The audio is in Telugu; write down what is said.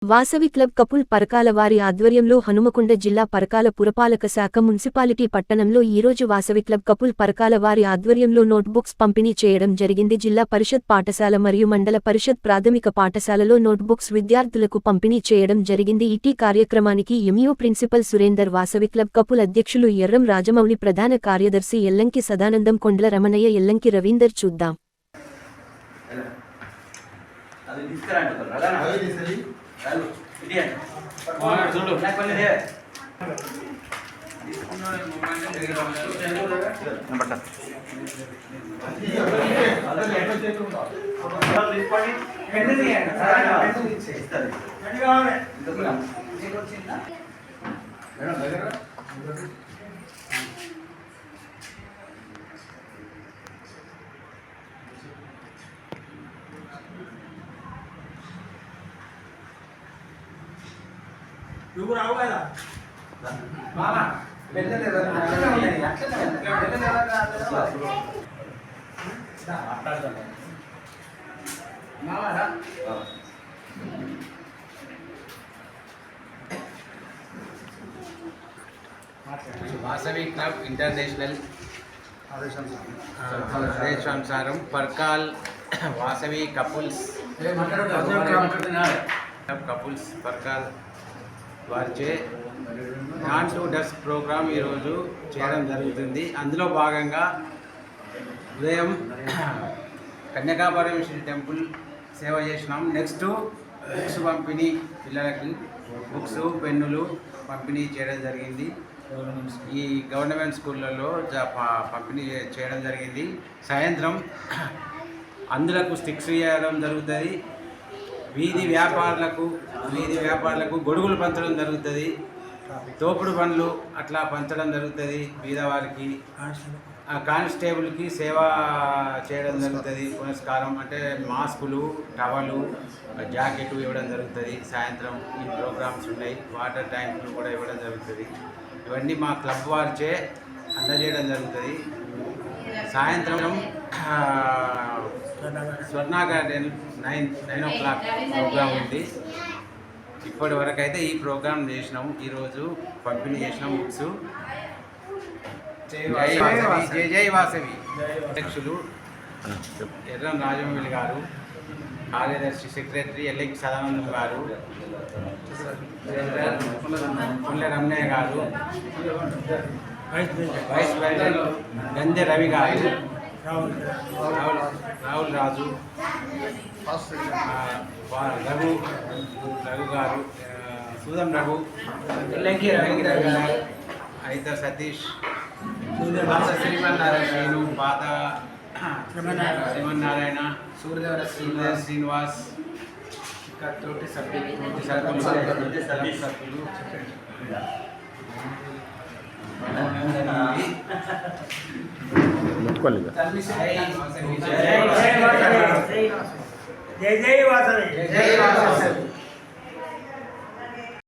వాసవి క్లబ్ కపుల్ పరకాల వారి ఆధ్వర్యంలో హనుమకొండ జిల్లా పరకాల పురపాలక శాఖ మున్సిపాలిటీ పట్టణంలో ఈరోజు వాసవి క్లబ్ కపుల్ పరకాల వారి ఆధ్వర్యంలో నోట్బుక్స్ పంపిణీ చేయడం జరిగింది. జిల్లా పరిషత్ పాఠశాల మరియు మండల పరిషత్ ప్రాథమిక పాఠశాలలో నోట్బుక్స్ విద్యార్థులకు పంపిణీ చేయడం జరిగింది. ఇటీ కార్యక్రమానికి MEO principal Surender, Vasavi club couple అధ్యక్షులు ఎర్రం రాజమౌళి, ప్రధాన కార్యదర్శి ఎల్లంకి సదానందం, కొండ్ల రమణయ్య, ఎల్లంకి రవీందర్. చూద్దాం. నువ్వు రావు కదా వాసవి క్లబ్ ఇంటర్నేషనల్ ఆదేశానుసారం పర్కాల్ వాసవి కపుల్స్ పర్కాల్ వారిచే నాన్ టు డస్ట్ ప్రోగ్రామ్ ఈరోజు చేయడం జరుగుతుంది. అందులో భాగంగా ఉదయం కన్యకాపరమేశ్వరి టెంపుల్ సేవ చేసినాం. నెక్స్ట్ బుక్స్ పంపిణీ, పిల్లలకి బుక్స్, పెన్నులు పంపిణీ చేయడం జరిగింది. ఈ గవర్నమెంట్ స్కూళ్ళలో పంపిణీ చేయడం జరిగింది. సాయంత్రం అందులకు స్టిక్స్ ఇవ్వడం జరుగుతుంది. వీధి వ్యాపారులకు గొడుగులు పంచడం జరుగుతుంది. తోపుడు పండ్లు అట్లా పంచడం జరుగుతుంది. బీదవారికి, కానిస్టేబుల్కి సేవ చేయడం జరుగుతుంది. పురస్కారం అంటే మాస్కులు, టవలు, జాకెట్ ఇవ్వడం జరుగుతుంది. సాయంత్రం ఈ ప్రోగ్రామ్స్ ఉన్నాయి. వాటర్ ట్యాంకులు కూడా ఇవ్వడం జరుగుతుంది. ఇవన్నీ మా క్లబ్ వారిచే అందజేయడం జరుగుతుంది. సాయంత్రం స్వర్ణ గార్డెన్ 9 o'clock ప్రోగ్రామ్ ఉంది. ఇప్పటి వరకు అయితే ఈ ప్రోగ్రామ్ చేసినాము. ఈరోజు పంపిణీ చేసినాం బుక్స్. జై వాసవి అధ్యక్షులు ఎర్రం రాజమౌళి గారు, కార్యదర్శి సెక్రటరీ ఎల్లంకి సదానందం గారు, కొండ్ల రమణయ్య గారు, వైస్ ప్రెసిడెంట్ గంజె రవి గారు, రాహుల్ రాజు, రఘు గారు, సూదం రఘు, ఎల్లంకి రవి గారు, అయితే సతీష్, శ్రీమన్నారాయణ, పాత శ్రీమన్నారాయణ, సూర్యదేవర శ్రీనివాస్, తోటి సభ్యులు జై జై వాసవి.